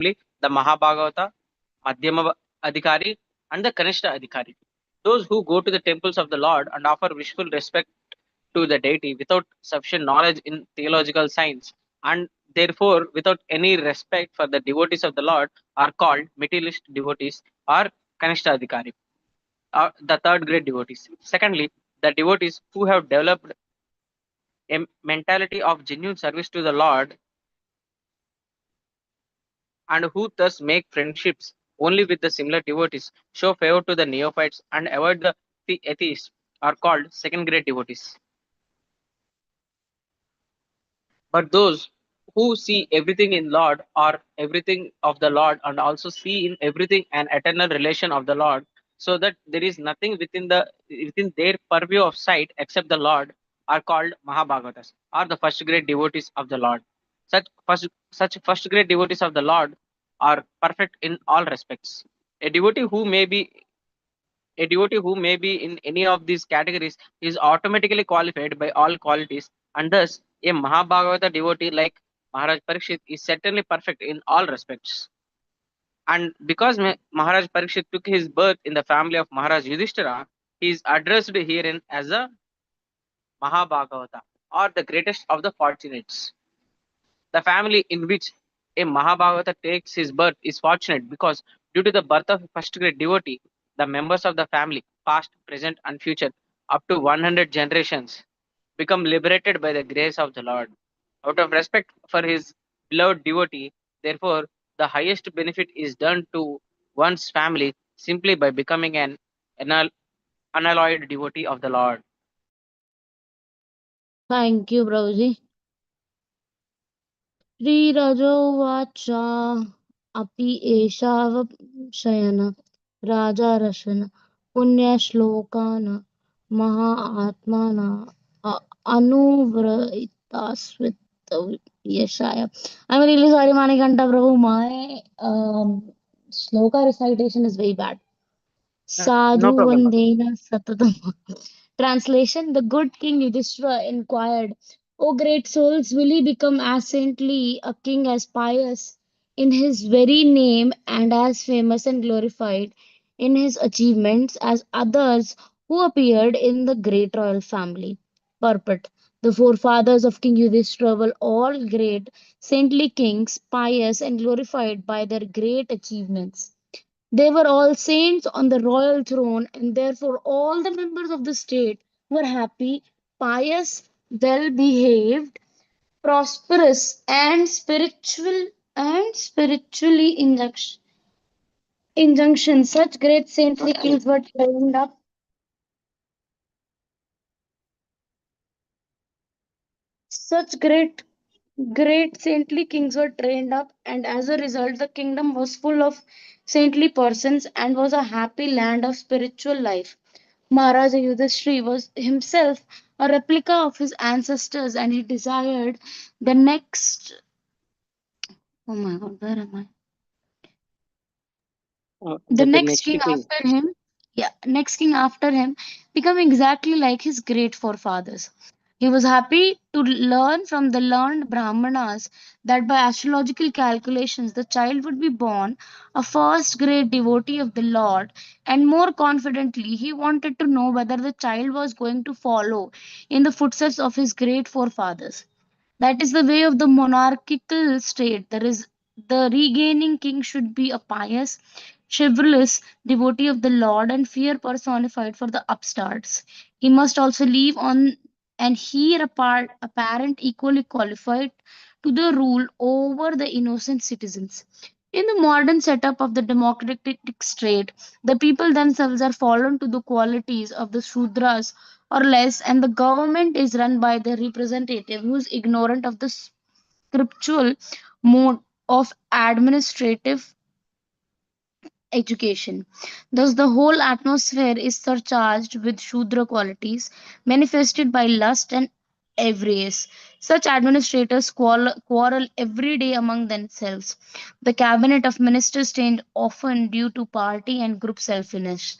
the Mahabhagavata, Madhyama Adhikari, and the Kanishta Adhikari. Those who go to the temples of the Lord and offer wishful respect to the deity without sufficient knowledge in theological science and therefore without any respect for the devotees of the Lord are called materialist devotees or Kanishta Adhikari, the third grade devotees. Secondly, the devotees who have developed a mentality of genuine service to the Lord and who thus make friendships only with the similar devotees, show favor to the neophytes, and avoid the atheists, are called second grade devotees. But those who see everything in Lord or everything of the Lord and also see in everything an eternal relation of the Lord, so that there is nothing within their purview of sight except the Lord, are called Mahabhagatas, or the first grade devotees of the Lord. Such first grade devotees of the Lord are perfect in all respects. A devotee who may be a devotee who may be in any of these categories is automatically qualified by all qualities, and thus a Mahabhagavata devotee like Maharaj Parikshit is certainly perfect in all respects. And because Maharaj Parikshit took his birth in the family of Maharaj Yudhishthira, he is addressed herein as a Mahabhagavata, or the greatest of the fortunates. The family in which a Mahabhagavata takes his birth is fortunate because, due to the birth of a first grade devotee, the members of the family, past, present, and future, up to 100 generations, become liberated by the grace of the Lord. Out of respect for his beloved devotee, therefore, the highest benefit is done to one's family simply by becoming an unal- unalloyed devotee of the Lord. Thank you, Prabhuji. श्रीरजोवाच अपि एषावशयन राजा Russian पुण्यश्लोकान् महात्मान अनुव्रतास्वितयशाय. I'm really sorry, Manikanta Prabhu. My sloka recitation is very bad. No Sadhu problem. Vandena Satatam. Translation: The good king Yudhishthira inquired, O great souls, will he become as saintly a king as pious in his very name and as famous and glorified in his achievements as others who appeared in the great royal family? Purport: The forefathers of King Yudhishthira were all great, saintly kings, pious and glorified by their great achievements. They were all saints on the royal throne, and therefore all the members of the state were happy, pious, well behaved, prosperous, and spiritually injunction. Such great saintly kings were trained up. Such great saintly kings were trained up, and as a result, the kingdom was full of saintly persons and was a happy land of spiritual life. Maharaja Yudhishthira was himself a replica of his ancestors, and he desired the next. Oh my God, where am I? The The next next king king. after him, yeah, next king after him, become exactly like his great forefathers. He was happy to learn from the learned Brahmanas that by astrological calculations the child would be born a first great devotee of the Lord, and more confidently he wanted to know whether the child was going to follow in the footsteps of his great forefathers. That is the way of the monarchical state. There is the regaining king should be a pious, chivalrous devotee of the Lord and fear personified for the upstarts. He must also leave on and hear a parent equally qualified to the rule over the innocent citizens. In the modern setup of the democratic state, the people themselves are fallen to the qualities of the Shudras or less, and the government is run by the representative who is ignorant of the scriptural mode of administrative education. Thus, the whole atmosphere is surcharged with Shudra qualities manifested by lust and avarice. Such administrators quarrel every day among themselves. The cabinet of ministers change often due to party and group selfishness.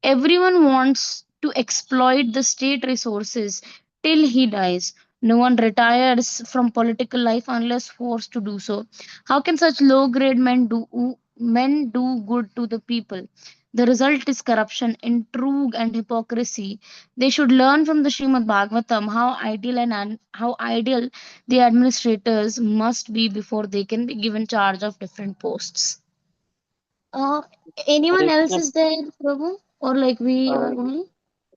Everyone wants to exploit the state resources till he dies. No one retires from political life unless forced to do so. How can such low grade men do good to the people? The result is corruption, intrigue, and hypocrisy. They should learn from the Srimad Bhagavatam how ideal the administrators must be before they can be given charge of different posts. Uh, Anyone Hare else Krishna. is there, Prabhu? Or like we Uh, are only?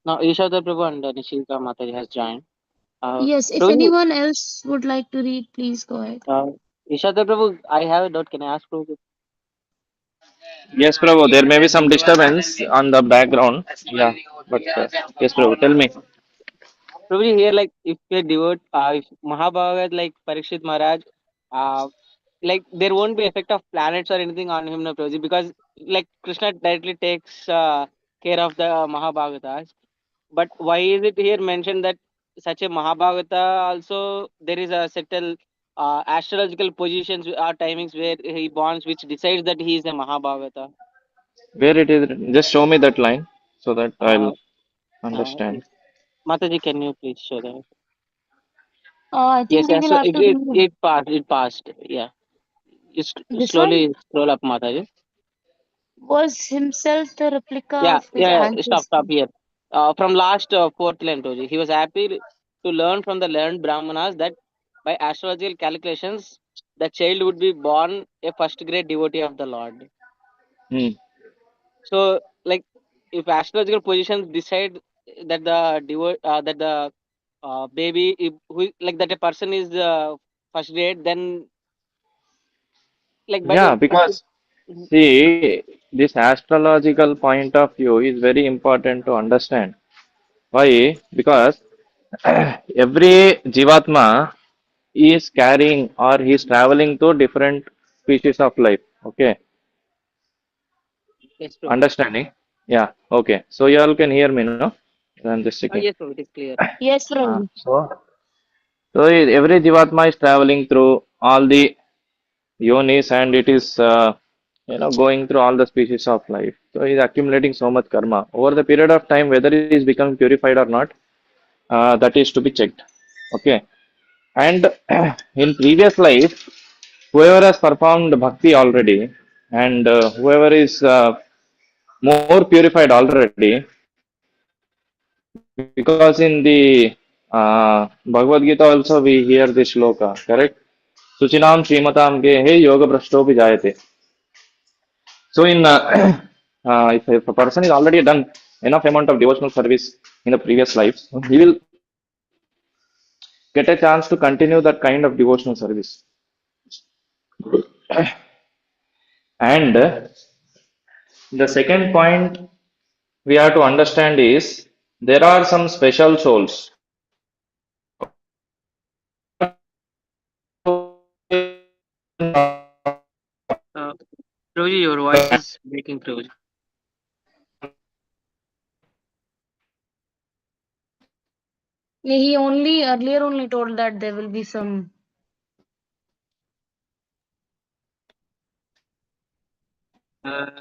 now Ishadar Prabhu and Nishika Mataji has joined. Yes, if Prabhu, anyone else would like to read, please go ahead. uh, Ishadar Prabhu, I have a doubt. Can I ask Prabhu? Yes, Prabhu, there may be some disturbance on the background. Yeah, but yes, Prabhu, tell me. Prabhuji, here, like, if we devote, if Mahabharat, like Parikshit Maharaj, uh, like, there won't be effect of planets or anything on him, no, Prabhuji, because, like, Krishna directly takes care of the Mahabhagatas. But why is it here mentioned that such a Mahabhagata also there is a certain astrological positions or timings where he bonds, which decides that he is a Mahabhagata? Where it is, just show me that line so that Uh, I'll understand. Mataji, can you please show that? I Yes, think we yes. will So have it, to it, read it passed. It passed. Yeah. Just this one. slowly scroll up, Mataji. Was himself the replica Yeah, of his yeah, yeah. Stop, ancestors. stop here. From last fourth line, Toji. He was happy to learn from the learned Brahmanas that by astrological calculations, the child would be born a first grade devotee of the Lord. Hmm. So, like, if astrological positions decide that the baby, if, who, like that a person is first grade, then like by Yeah, the because see, this astrological point of view is very important to understand. Why? Because every Jivatma is carrying or he is traveling to different species of life. Okay, yes, Prabhu. understanding? Yeah, okay. So you all can hear me, no? I'm just checking. Yes, Prabhu, it is clear. Yes, Prabhu. So every Jivatma is traveling through all the yonis and it is going through all the species of life. So he is accumulating so much karma over the period of time. Whether he is becoming purified or not, that is to be checked. Okay, and in previous life, whoever has performed bhakti already and whoever is more purified already, because in the Bhagavad Gita also we hear this shloka, correct? Suchinam Srimatam ke he yoga brashto bhi jayate. So in if a person is already done enough amount of devotional service in the previous lives, he will get a chance to continue that kind of devotional service. And the second point we have to understand is there are some special souls. Uh, Prabhuji, your voice is breaking, Prabhuji. Yeah, he only earlier only told that there will be some.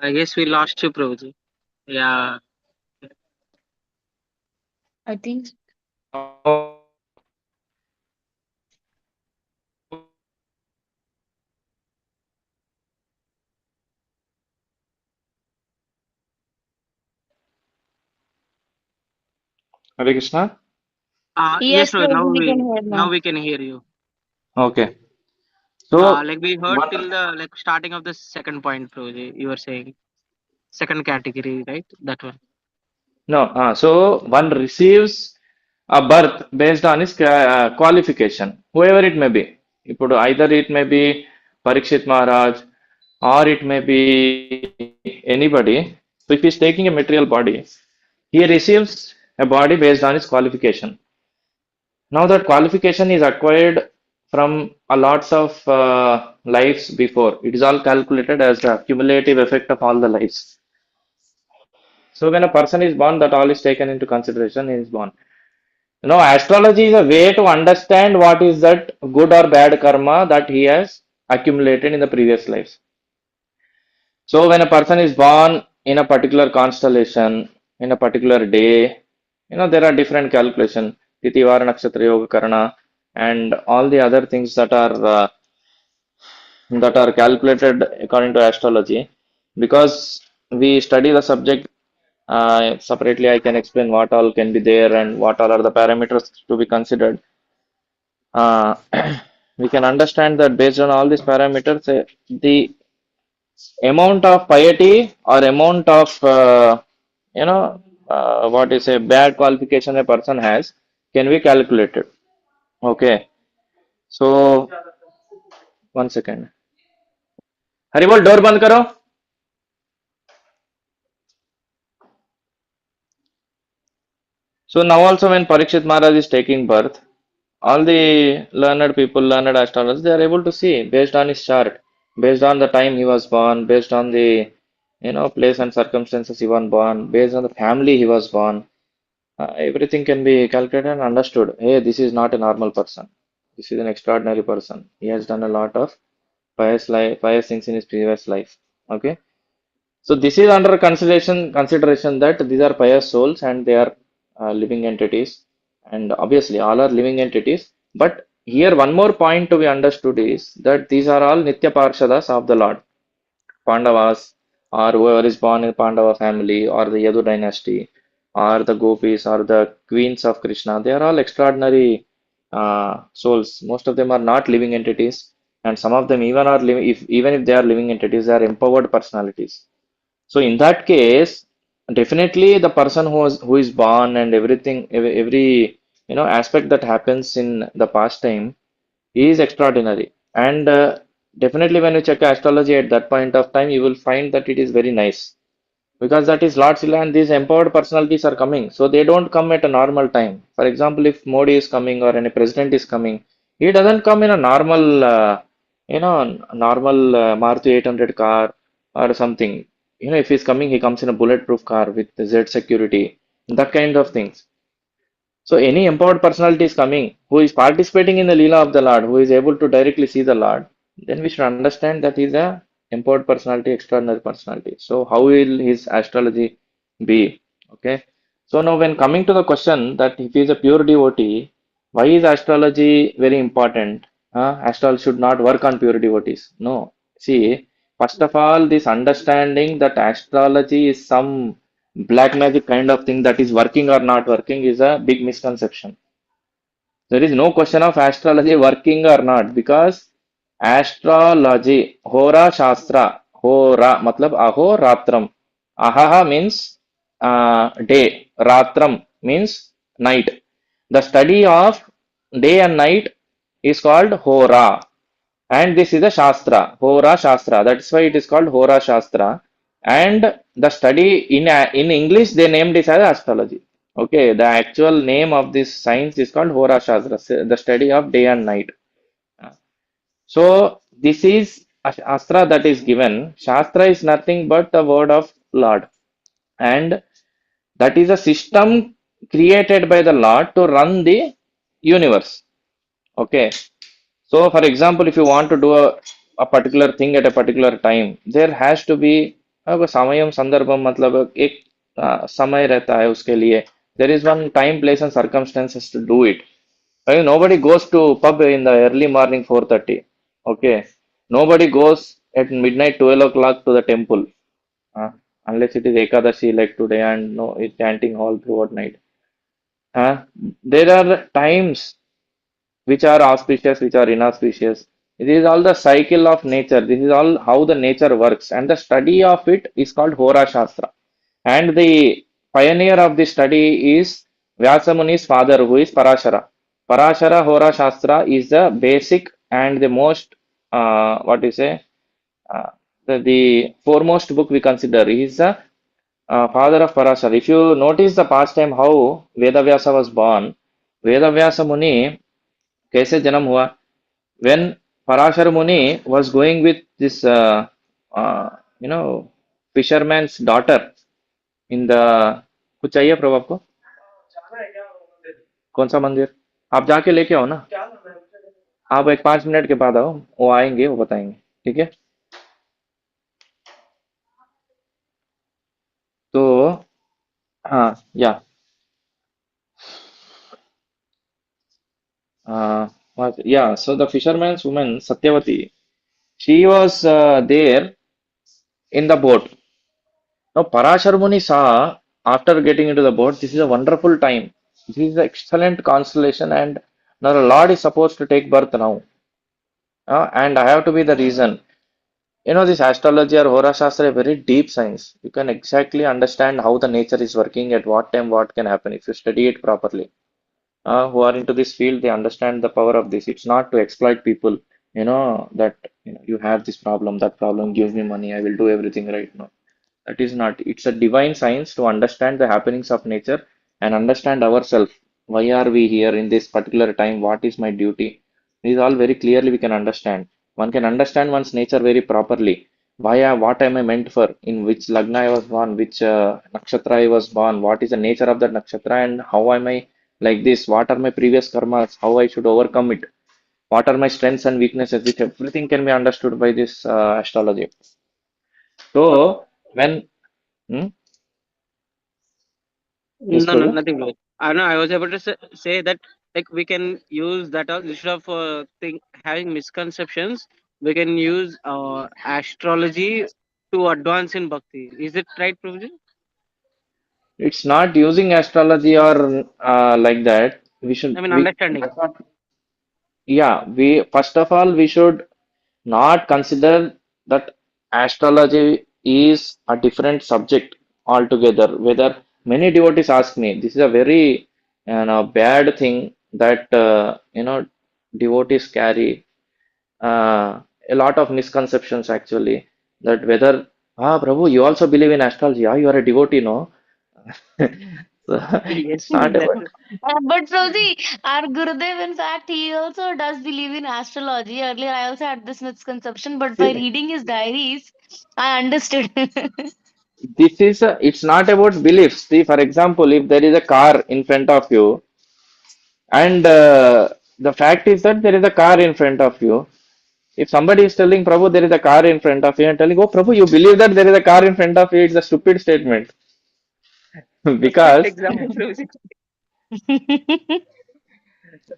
Yes, we lost you, Prabhuji. Yeah. I think. Hare Krishna. Yes, Yes, Prabhuji. Prabhu, we can hear Now now. we can hear you. Okay. So Like we heard one till the like starting of the second point, Prabhuji. You were saying second category, right? That one. no. So one receives a birth based on his qualification, whoever it may be. Either it may be Parikshit Maharaj or it may be anybody. So if he's taking a material body, he receives a body based on his qualification. Now that qualification is acquired from a lots of lives before. It is all calculated as the cumulative effect of all the lives. So when a person is born, that all is taken into consideration. He is born. Astrology is a way to understand what is that good or bad karma that he has accumulated in the previous lives. So when a person is born in a particular constellation, in a particular day, there are different calculation. Titi Vara Nakshatra Yoga Karana. and all the other things that are calculated according to astrology. Because we study the subject separately, I can explain what all can be there and what all are the parameters to be considered. Uh, we can understand that based on all these parameters, the amount of piety or amount of you know what is a bad qualification a person has can be calculated. Okay, so one second. हरी बोल door बंद करो. So now also when Parikshit Maharaj is taking birth, all the learned people, learned astrologers, they are able to see based on his chart, based on the time he was born, based on the place and circumstances he was born, based on the family he was born. Everything can be calculated and understood. Hey, this is not a normal person. This is an extraordinary person. He has done a lot of pious things in his previous life. Okay. So this is under consideration that these are pious souls and they are living entities, and obviously all are living entities. But here one more point to be understood is that these are all Nitya Parshadas of the Lord. Pandavas or whoever is born in Pandava family or the Yadu dynasty or the gopis or the queens of Krishna, they are all extraordinary souls. Most of them are not living entities, and some of them even are living. If even if they are living entities, they are empowered personalities. So in that case, definitely the person who is born and everything, every aspect that happens in the past time is extraordinary. And definitely when you check astrology at that point of time, you will find that it is very nice because that is Lord Sila and these empowered personalities are coming. So they don't come at a normal time. For example, if Modi is coming or any president is coming, he doesn't come in a normal, normal Maruti 800 car or something. If he's coming, he comes in a bulletproof car with Z security, that kind of things. So any empowered personality is coming who is participating in the Leela of the Lord, who is able to directly see the Lord, then we should understand that he is a empowered personality, extraordinary personality. So how will his astrology be? Okay. So now when coming to the question that if he is a pure devotee, why is astrology very important? Astrology should not work on pure devotees. No. See, first of all, this understanding that astrology is some black magic kind of thing that is working or not working is a big misconception. There is no question of astrology working or not because astrology, Hora Shastra, Hora, matlab aho ratram. Ahaha means day, ratram means night. The study of day and night is called Hora. And this is a Shastra, Hora Shastra. That's why it is called Hora Shastra. And the study in English they named it as astrology. Okay, the actual name of this science is called Hora Shastra, the study of day and night. So this is a Shastra that is given. Shastra is nothing but the word of Lord, and that is a system created by the Lord to run the universe. Okay, so, for example, if you want to do a particular thing at a particular time, there has to be samayam sandarbham मतलब एक समय रहता है उसके लिए. There is one time, place, and circumstances to do it. Nobody goes to pub in the early morning 4:30. Okay, nobody goes at midnight 12 o'clock to the temple unless it is Ekadashi like today and no, it's chanting all throughout night. There are times which are auspicious, which are inauspicious. This is all the cycle of nature. This is all how the nature works, and the study of it is called Hora Shastra. And the pioneer of the study is Vyasamuni's father, who is Parashara. Parashara Hora Shastra is the basic and the most what you say uh, the foremost book we consider. He is the father of Parashara. If you notice the past time how Vedavyasa was born, Vedavyasa Muni कैसे जन्म हुआ when Parashar Muni was going with this uh, you know fisherman's daughter in the कुछ चाहिए प्रभु आपको कौन सा मंदिर आप जाके लेके आओ ना आप एक 5 मिनट के बाद आओ वो आएंगे वो बताएंगे ठीक है तो हाँ या Yeah, so the fisherman's woman, Satyavati, she was there in the boat. Now, Parashar Muni saw after getting into the boat, this is a wonderful time. This is an excellent constellation, and now the Lord is supposed to take birth now. And I have to be the reason. You know, this astrology or Hora Shastra is very deep science. You can exactly understand how the nature is working, at what time, what can happen if you study it properly. Who are into this field, they understand the power of this. It's not to exploit people, that you have this problem, that problem, give me money, I will do everything right now. That is not. It's a divine science to understand the happenings of nature and understand ourselves. Why are we here in this particular time? What is my duty? These all very clearly we can understand. One can understand one's nature very properly. What am I meant for? In which lagna I was born, which nakshatra I was born, what is the nature of that nakshatra, and how am I like this? What are my previous karmas? How I should overcome it? What are my strengths and weaknesses? Which everything can be understood by this astrology. Okay. So when hmm? Yes, No, Prabhu. nothing. Bro. I know. I was able to say that like we can use that all instead of having misconceptions. We can use astrology to advance in bhakti. Is it right, Prabhuji? It's not using astrology or like that. I mean, We understanding. that's not. Yeah, we first of all we should not consider that astrology is a different subject altogether. Whether many devotees ask me, this is a very bad thing that devotees carry a lot of misconceptions actually, that whether Prabhu, you also believe in astrology, you are a devotee, no? So, Yes, it's not that about. is. But Rosie, our Gurudev, in fact, he also does believe in astrology. Earlier, I also had this misconception, but by See, reading his diaries, I understood. it's not about beliefs. See, for example, if there is a car in front of you, and the fact is that there is a car in front of you. If somebody is telling Prabhu there is a car in front of you and telling, oh Prabhu, you believe that there is a car in front of you, it's a stupid statement. Perfect because example, Prabhuji.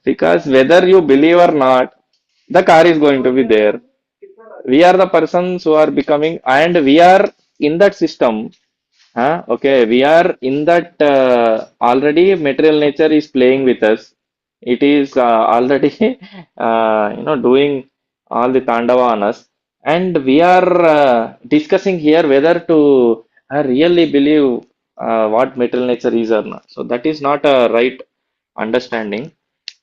because whether you believe or not, the car is going to be there. We are the persons who are becoming, and we are in that system. Okay, we are in that already. Material nature is playing with us. It is already, doing all the tandava on us, and we are discussing here whether to really believe what material nature is or not. So that is not a right understanding.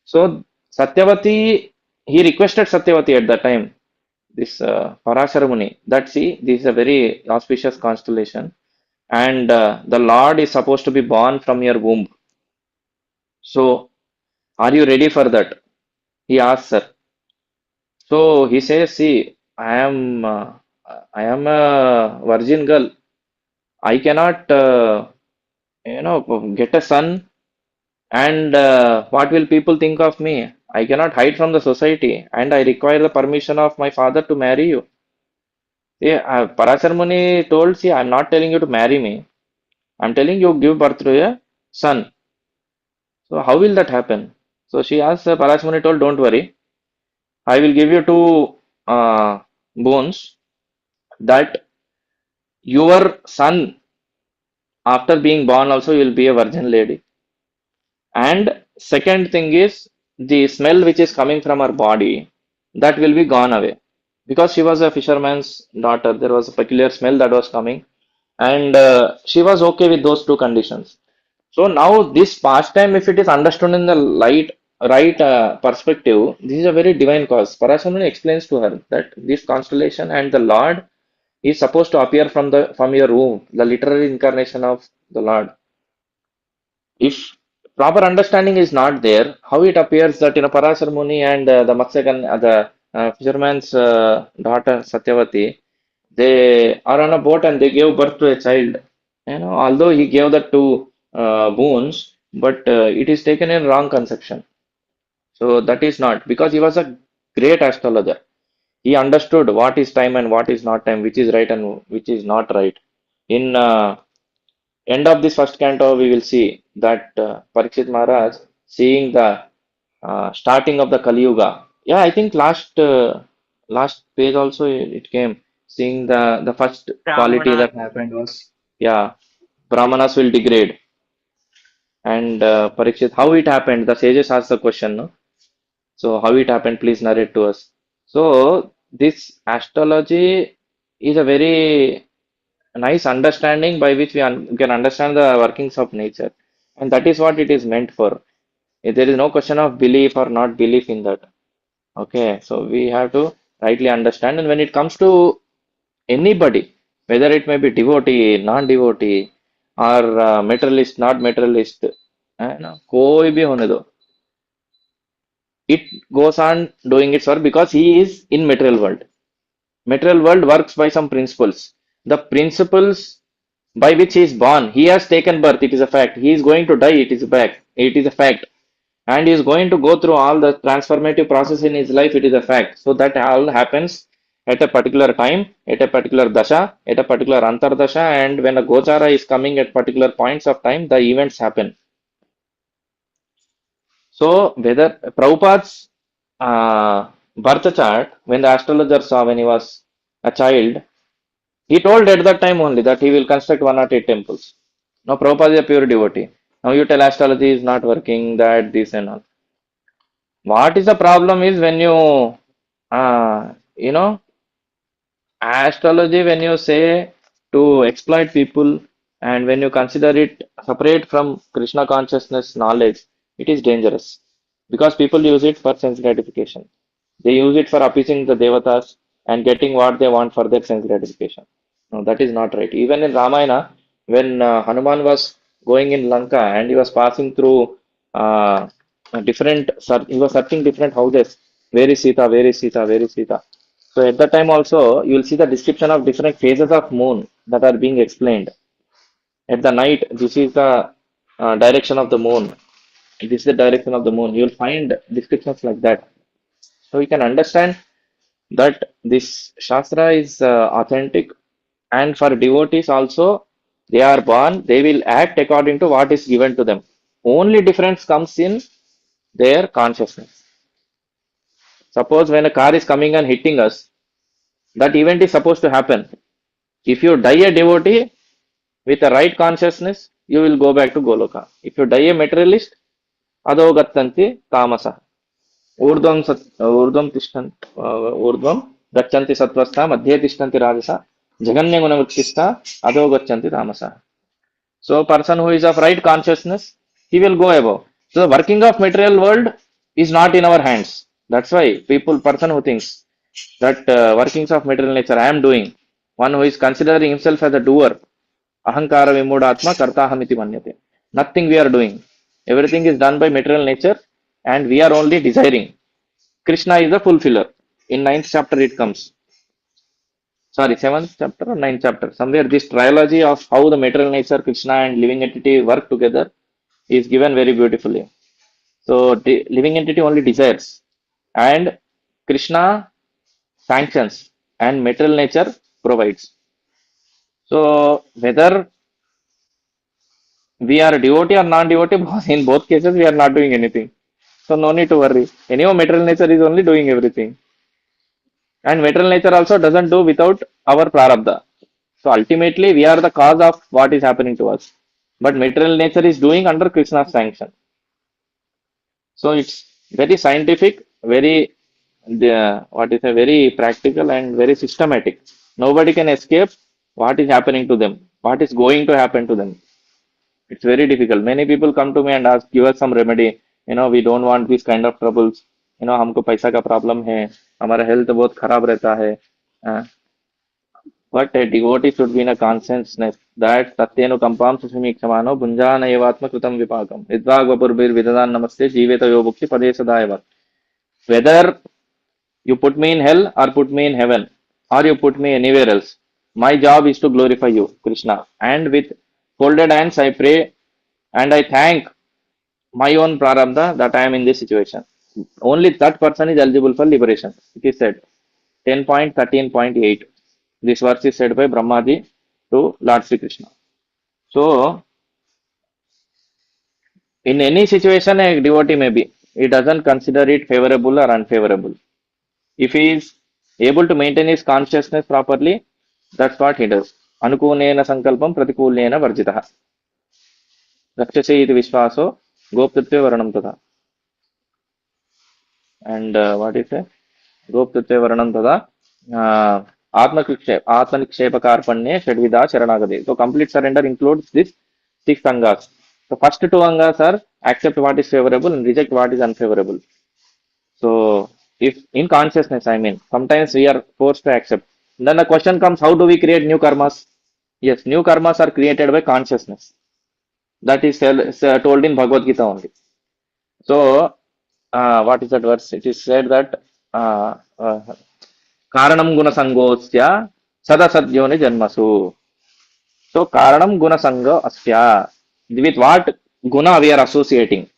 So Satyavati, he requested Satyavati at that time, this Parashara Muni, that see, this is a very auspicious constellation, and the Lord is supposed to be born from your womb. So, are you ready for that? He asks her. So he says, see, I am a virgin girl. I cannot, get a son, and what will people think of me? I cannot hide from the society, and I require the permission of my father to marry you. See, Parashar Muni told, see, I'm not telling you to marry me. I'm telling you give birth to a son. So how will that happen? So she asked, Parashar Muni told, don't worry. I will give you two bones that your son, after being born, also will be a virgin lady. And second thing is the smell which is coming from her body, that will be gone away. Because she was a fisherman's daughter, there was a peculiar smell that was coming, and she was okay with those two conditions. So now this pastime, if it is understood in the right perspective, this is a very divine cause. Parashamuni explains to her that this constellation and the Lord is supposed to appear from your womb, the literary incarnation of the Lord. If proper understanding is not there, how it appears that Parasar Muni and the Matsyakan, the fisherman's daughter Satyavati, they are on a boat and they gave birth to a child. Although he gave the two boons, but it is taken in wrong conception. So that is not, because he was a great astrologer. He understood what is time and what is not time, which is right and which is not right. In end of this first canto, we will see that Parikshit Maharaj, seeing the starting of the Kali Yuga. Yeah, I think last page also it came, seeing the first quality Brahmana. that happened was, yeah, Brahmanas will degrade. And Parikshit, how it happened? The sages asked the question, no? So how it happened? Please narrate to us. So this astrology is a very nice understanding by which can understand the workings of nature, and that is what it is meant for. There is no question of belief or not belief in that. Okay, so we have to rightly understand. And when it comes to anybody, whether it may be devotee, non-devotee, or materialist, not materialist, कोई भी होने दो, it goes on doing its work because he is in material world. Material world works by some principles. The principles by which he is born, he has taken birth, it is a fact. He is going to die, it is a fact. And he is going to go through all the transformative process in his life, it is a fact. So that all happens at a particular time, at a particular dasha, at a particular antardasha, and when a gochara is coming at particular points of time, the events happen. So whether Prabhupada's birth chart, when the astrologer saw when he was a child, he told at that time only that he will construct 108 temples. Now Prabhupada is a pure devotee. Now you tell astrology is not working, that, this and all. What is the problem is when you know, astrology, when you say to exploit people and when you consider it separate from Krishna consciousness knowledge, it is dangerous because people use it for sense gratification. They use it for appeasing the devatas and getting what they want for their sense gratification. No, that is not right. Even in Ramayana, when Hanuman was going in Lanka and he was passing through he was searching different houses. Where is Sita? Where is Sita? Where is Sita? So at that time also, you will see the description of different phases of moon that are being explained. At the night, this is the direction of the moon. This is the direction of the moon. You will find descriptions like that. So you can understand that this Shastra is authentic, and for devotees also, they are born, they will act according to what is given to them. Only difference comes in their consciousness. Suppose when a car is coming and hitting us, that event is supposed to happen. If you die a devotee with a right consciousness, you will go back to Goloka. If you die a materialist, adhogattanti tamasa. ऊर्ध्वं तिष्ठन् ऊर्ध्वं गच्छन्ति सत्त्वस्था मध्ये तिष्ठन्ति राजसा जघन्यगुणवृत्तिस्था अधो गच्छन्ति तामसः. So person who is of right consciousness, he will go above. So the working of material world is not in our hands. That's why person who thinks that workings of material nature I am doing, one who is considering himself as a doer, ahankara vimudatma kartahamiti manyate. Nothing we are doing. Everything is done by material nature and we are only desiring. Krishna is the fulfiller. In ninth chapter it comes. Sorry, seventh chapter or ninth chapter. Somewhere this trilogy of how the material nature, Krishna and living entity work together is given very beautifully. So the living entity only desires and Krishna sanctions and material nature provides. So whether we are devotee or non-devotee, in both cases we are not doing anything. So no need to worry. Anyhow, material nature is only doing everything. And material nature also doesn't do without our prarabdha. So ultimately, we are the cause of what is happening to us. But material nature is doing under Krishna's sanction. So it's very scientific, very what is a very practical and very systematic. Nobody can escape what is happening to them, what is going to happen to them. It's very difficult. Many people come to me and ask, give us some remedy. We don't want these kind of troubles. हमको पैसा का problem है, हमारा health बहुत खराब रहता है. But a devotee should be in a consciousness that tatyenu kampam sushimi kshamano bunjana evatma kritam vipakam. Idvagvapurbir vidadan namaste jiveta yobukti padesadayavat. Whether you put me in hell or put me in heaven or you put me anywhere else, my job is to glorify you, Krishna. And with folded hands I pray and I thank my own prarabdha that I am in this situation. Only that person is eligible for liberation. It is said. 10.13.8. This verse is said by Brahmaji to Lord Sri Krishna. So, in any situation, a devotee may be. he doesn't consider it favorable or unfavorable. If he is able to maintain his consciousness properly, that's what he does. Anukunena sankalpam pratikulena varjitah. Rakshase iti vishwaso goptatve varanam tata. And what is it? Goptatve varanam tata. Atmanikshep Shadvida Sharanagade. So complete surrender includes this six angas. The first two angas are accept what is favorable and reject what is unfavorable. So if in consciousness, I mean, sometimes we are forced to accept. Then the question comes, how do we create new karmas? Yes, new karmas are created by consciousness. That is told in Bhagavad Gita only. So, what is that verse? It is said that Karanam guna sangosya sadasadyoni janmasu. So, Karanam guna sanga asya. With what guna we are associating?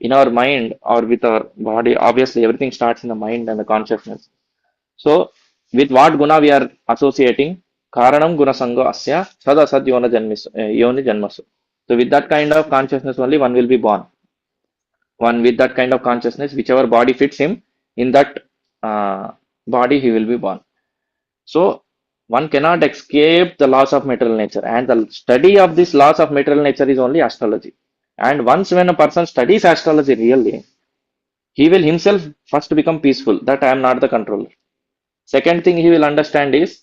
In our mind or with our body, obviously everything starts in the mind and the consciousness. So, with what guna we are associating? Karanam guna sanga asya sadasad yoni janmasu. So, with that kind of consciousness only one will be born. One with that kind of consciousness, whichever body fits him, in that body he will be born. So one cannot escape the laws of material nature, and the study of this laws of material nature is only astrology. And once when a person studies astrology really, he will himself first become peaceful that I am not the controller. Second thing he will understand is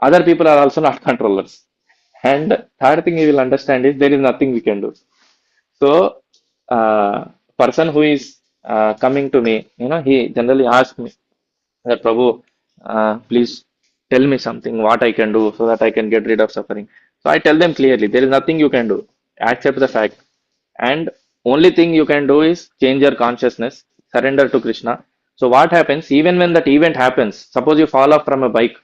other people are also not controllers. And third thing he will understand is there is nothing we can do. So, person who is coming to me, he generally asks me that Prabhu, please tell me something what I can do so that I can get rid of suffering. So I tell them clearly, there is nothing you can do. Accept the fact, and only thing you can do is change your consciousness, surrender to Krishna. So what happens? Even when that event happens, suppose you fall off from a bike,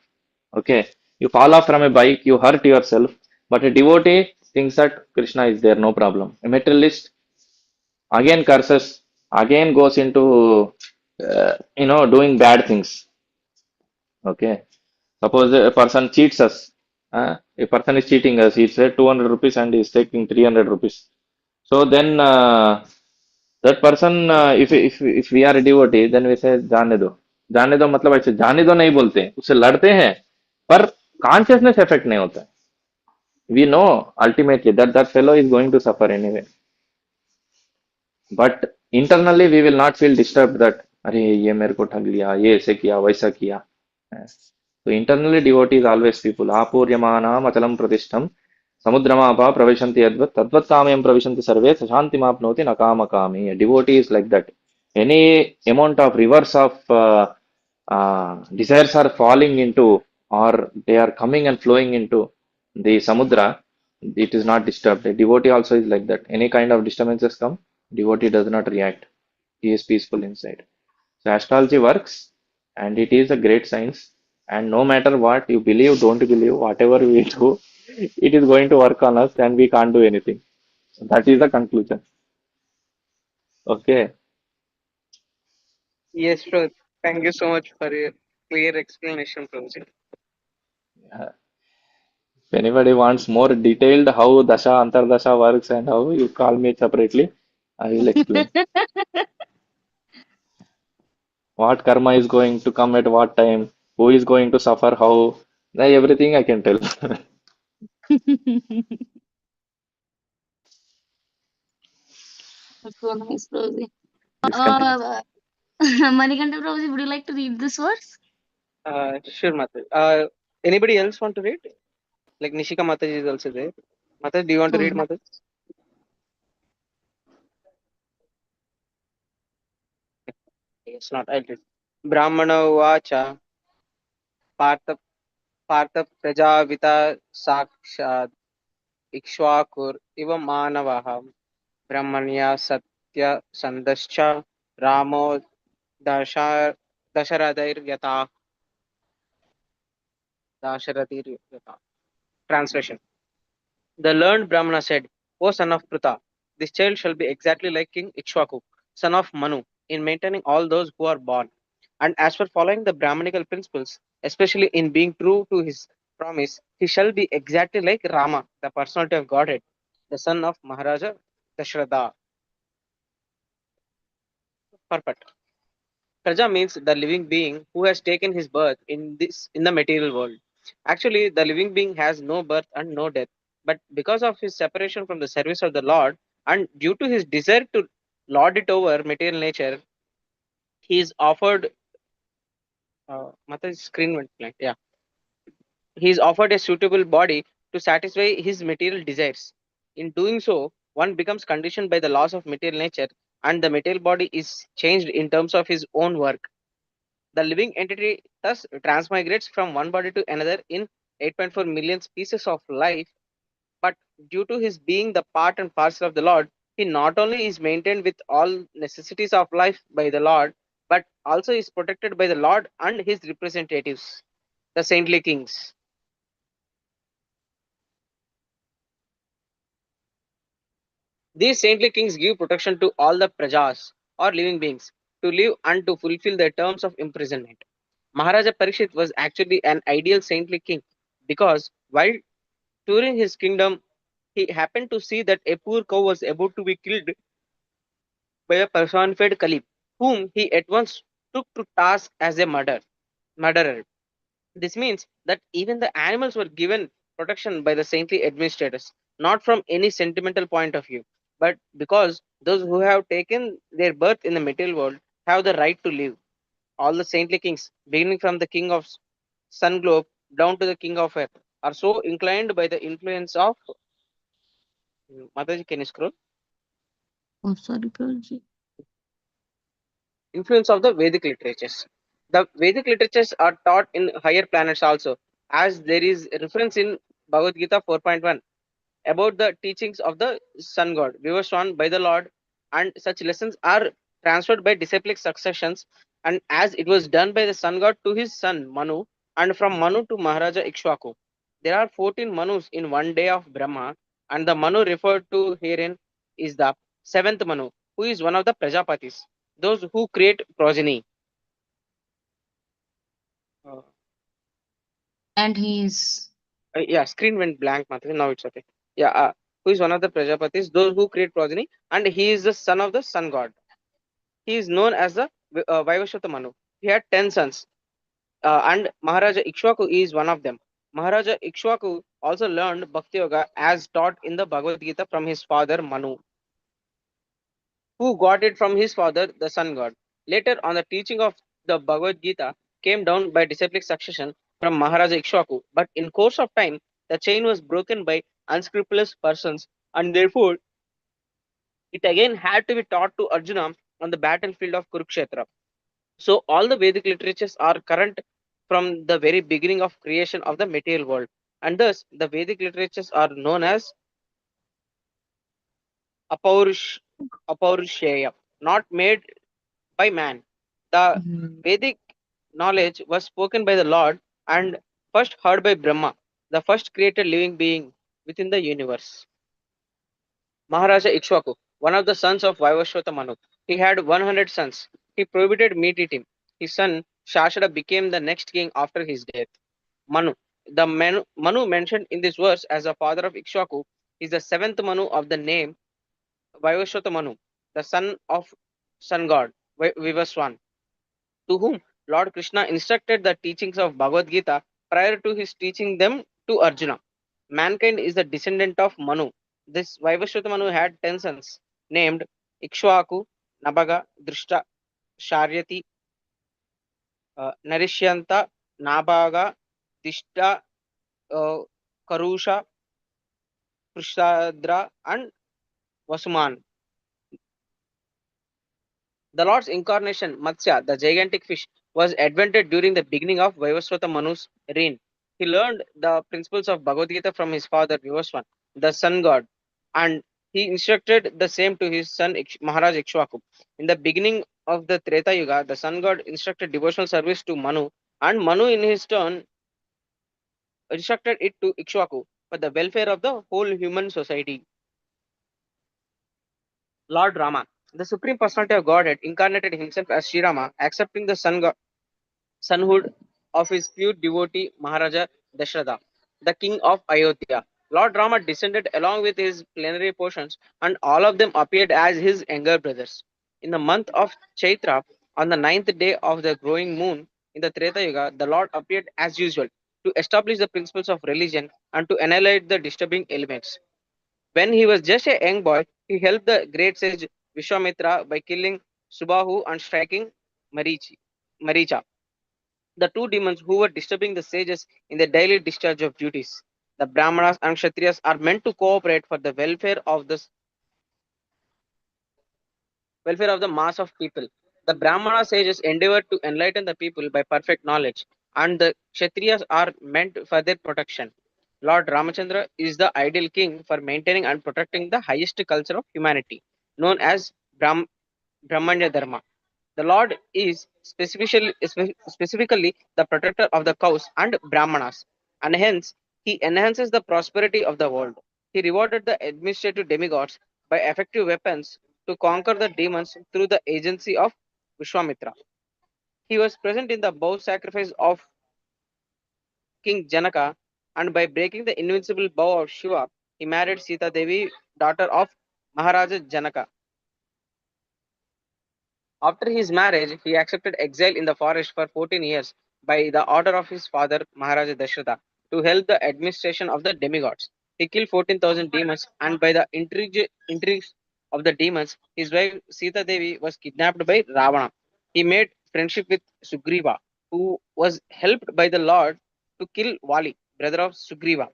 okay, you fall off from a bike, you hurt yourself, but a devotee thinks that Krishna is there, no problem. A materialist again curses, again goes into doing bad things. Okay, suppose a person cheats us. A person is cheating us. He said 200 rupees and he is taking 300 rupees. So then that person, if we are a devotee, then we say जाने दो मतलब ऐसे जाने दो नहीं बोलते, उससे लड़ते हैं, पर consciousness effect नहीं होता. We know ultimately that that fellow is going to suffer anyway. But internally we will not feel disturbed that अरे ये मेरे को ठग लिया, ये ऐसे किया, वैसा किया. So internally devotee is always people. Apuryamana achalam pratishtham samudramapa pravishanti advat tadvat kamayam pravishanti sarve sashantimapnoti nakama kami. A devotee is like that. Any amount of rivers of desires are falling into or they are coming and flowing into the samudra, it is not disturbed. A devotee also is like that. Any kind of disturbances come, devotee does not react. He is peaceful inside. So astrology works and it is a great science. And no matter what you believe, don't believe, whatever we do, it is going to work on us and we can't do anything. So that is the conclusion. Okay. Yes, sure. Thank you so much for your clear explanation, Prabhuji. If anybody wants more detailed how Dasha, Antardasha works and how, you call me separately. I will explain. What karma is going to come at what time, who is going to suffer how, everything I can tell. That's so nice, Rosie. Please continue. Manikanta Rosie, would you like to read this verse? Sure, Mataji. Anybody else want to read? Like Nishika Mataji is also there. Mataji, do you want to read, Hmm. Mataji? Yes, not. I'll read. Brahmana Vacha Partha Partha Prajavita Sakshad Ikshvakur Iva Manavaha Brahmanya Satya Sandascha Ramo Dasha Dasharadhir Yata Dasharathir Yata. Translation. The learned Brahmana said, O son of Pritha, this child shall be exactly like King Ikshvaku, son of Manu, in maintaining all those who are born. And as for following the Brahmanical principles, especially in being true to his promise, he shall be exactly like Rama, the personality of Godhead, the son of Maharaja Dashratha. Perfect. Praja means the living being who has taken his birth in the material world. Actually, the living being has no birth and no death, but because of his separation from the service of the Lord and due to his desire to lord it over material nature, he is offered. Mata's screen went blank. Yeah, he is offered a suitable body to satisfy his material desires. In doing so, one becomes conditioned by the laws of material nature, and the material body is changed in terms of his own work. The living entity thus transmigrates from one body to another in 8.4 million species of life, but due to his being the part and parcel of the Lord, he not only is maintained with all necessities of life by the Lord, but also is protected by the Lord and his representatives, the saintly kings. These saintly kings give protection to all the prajas or living beings to live and to fulfill their terms of imprisonment. Maharaja Parikshit was actually an ideal saintly king because while touring his kingdom, he happened to see that a poor cow was about to be killed by a personified Kali, whom he at once took to task as a murderer. This means that even the animals were given protection by the saintly administrators, not from any sentimental point of view, but because those who have taken their birth in the material world have the right to live. All the saintly kings, beginning from the king of sun globe down to the king of earth, are so inclined by the influence of Mataji, can you scroll? Oh, sorry, Prabhuji. Influence of the Vedic literatures. The Vedic literatures are taught in higher planets also, as there is a reference in Bhagavad Gita 4.1 about the teachings of the sun god, Vivaswan by the Lord, and such lessons are transferred by disciplic successions, and as it was done by the sun god to his son Manu, and from Manu to Maharaja Ikshwaku. There are 14 Manus in one day of Brahma, and the Manu referred to herein is the seventh Manu, who is one of the Prajapatis, those who create progeny. Uh, And he's yeah, screen went blank, Mataji. Now it's okay. Yeah, who is one of the Prajapatis, those who create progeny, and he is the son of the sun god. He is known as the Vaivashvata Manu. He had 10 sons, and Maharaja Ikshwaku is one of them. Maharaja Ikshwaku also learned Bhakti Yoga as taught in the Bhagavad Gita from his father Manu, who got it from his father, the sun god. Later on, the teaching of the Bhagavad Gita came down by disciplic succession from Maharaja Ikshwaku, but in course of time, the chain was broken by unscrupulous persons, and therefore it again had to be taught to Arjuna on the battlefield of Kurukshetra. So all the Vedic literatures are current from the very beginning of creation of the material world, and thus the Vedic literatures are known as Apaurush, Apaurushaya, not made by man. The Mhm. Vedic knowledge was spoken by the Lord and first heard by Brahma, the first created living being within the universe. Maharaja Ikshwaku, one of the sons of Vaivashvata Manu. He had 100 sons. He prohibited meat eating. His son Shashada became the next king after his death. Manu. The Manu mentioned in this verse as the father of Ikshwaku is the seventh Manu of the name Vaivashvata Manu, the son of sun god Vivaswan, to whom Lord Krishna instructed the teachings of Bhagavad Gita prior to his teaching them to Arjuna. Mankind is the descendant of Manu. This Vaivashvata Manu had 10 sons named Ikshwaku, Nabaga, Drishta, Sharyati, Narishyanta, Nabaga, Dishta, uh, Karusha, Prishadra, and Vasuman. The Lord's incarnation, Matsya, the gigantic fish, was invented during the beginning of Vaivasvata Manu's reign. He learned the principles of Bhagavad Gita from his father Vivaswan, the sun god, and he instructed the same to his son Maharaj Ikshwaku. In the beginning of the Treta Yuga, the sun god instructed devotional service to Manu, and Manu in his turn instructed it to Ikshwaku for the welfare of the whole human society. Lord Rama, the Supreme Personality of Godhead, incarnated himself as Sri Rama, accepting the sonhood of his pure devotee Maharaja Dashratha, the king of Ayodhya. Lord Rama descended along with his plenary portions, and all of them appeared as his younger brothers. In the month of Chaitra, on the ninth day of the growing moon in the Treta Yuga, the Lord appeared as usual to establish the principles of religion and to annihilate the disturbing elements. When he was just a young boy, he helped the great sage Vishwamitra by killing Subahu and striking Maricha, the two demons who were disturbing the sages in their daily discharge of duties. The Brahmanas and Kshatriyas are meant to cooperate for the welfare of the mass of people. The Brahmana sages endeavor to enlighten the people by perfect knowledge, and the Kshatriyas are meant for their protection. Lord Ramachandra is the ideal king for maintaining and protecting the highest culture of humanity, known as Brahmanya Dharma. The Lord is specifically the protector of the cows and Brahmanas, and hence he enhances the prosperity of the world. He rewarded the administrative demigods by effective weapons to conquer the demons through the agency of Vishwamitra. He was present in the bow sacrifice of King Janaka, and by breaking the invincible bow of Shiva, he married Sita Devi, daughter of Maharaja Janaka. After his marriage, he accepted exile in the forest for 14 years by the order of his father, Maharaja Dashrata, to help the administration of the demigods. He killed 14,000 demons, and by the intrigues of the demons, his wife Sita Devi was kidnapped by Ravana. He made friendship with Sugriva, who was helped by the Lord to kill Vali, brother of Sugriva.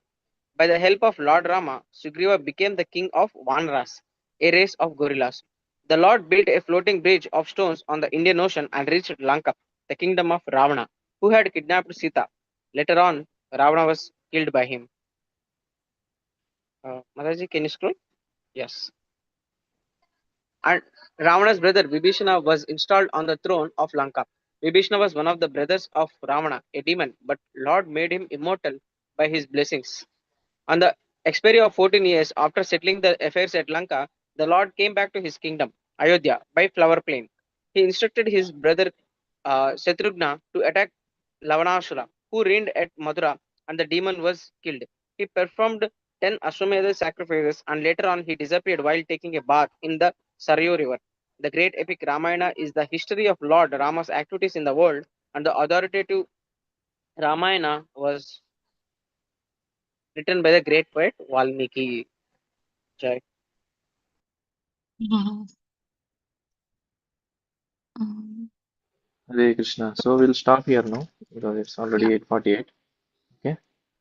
By the help of Lord Rama, Sugriva became the king of Vanaras, a race of gorillas. The Lord built a floating bridge of stones on the Indian Ocean and reached Lanka, the kingdom of Ravana, who had kidnapped Sita. Later on, Ravana was killed by him. Mataji, can you scroll? Yes. And Ravana's brother Vibhishana was installed on the throne of Lanka. Vibhishana was one of the brothers of Ravana, a demon, but Lord made him immortal by his blessings. On the expiry of 14 years after settling the affairs at Lanka, the Lord came back to his kingdom, Ayodhya, by Flower Plain. He instructed his brother Shatrughna to attack Lavanashura, who reigned at Mathura, and the demon was killed. He performed 10 Ashwamedha sacrifices, and later on he disappeared while taking a bath in the Sarayu River. The great epic Ramayana is the history of Lord Rama's activities in the world, and the authoritative Ramayana was written by the great poet Valmiki. Jai. Wow. Um, Hare Krishna. So we'll stop here now because it's already yeah. 8:48. Okay.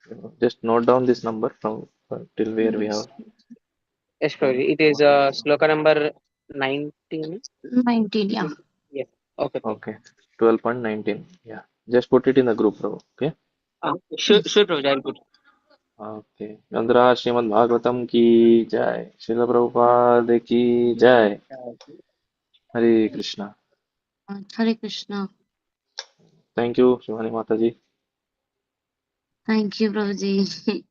So just note down this number from till where we have. Yes. Yes, Prabhuji. It is sloka number 19. 19. Yeah. Yes. Okay, Prabhuji. Okay. 12.19. Yeah. Just put it in the group, bro. Okay. Sure, Prabhuji. I'll put. Okay. Yandra Srimad Bhagavatam ki jai. Srila Prabhupada ki jai. Hare Krishna. Hare Krishna. Thank you, Shivani Mataji. Thank you, Prabhuji.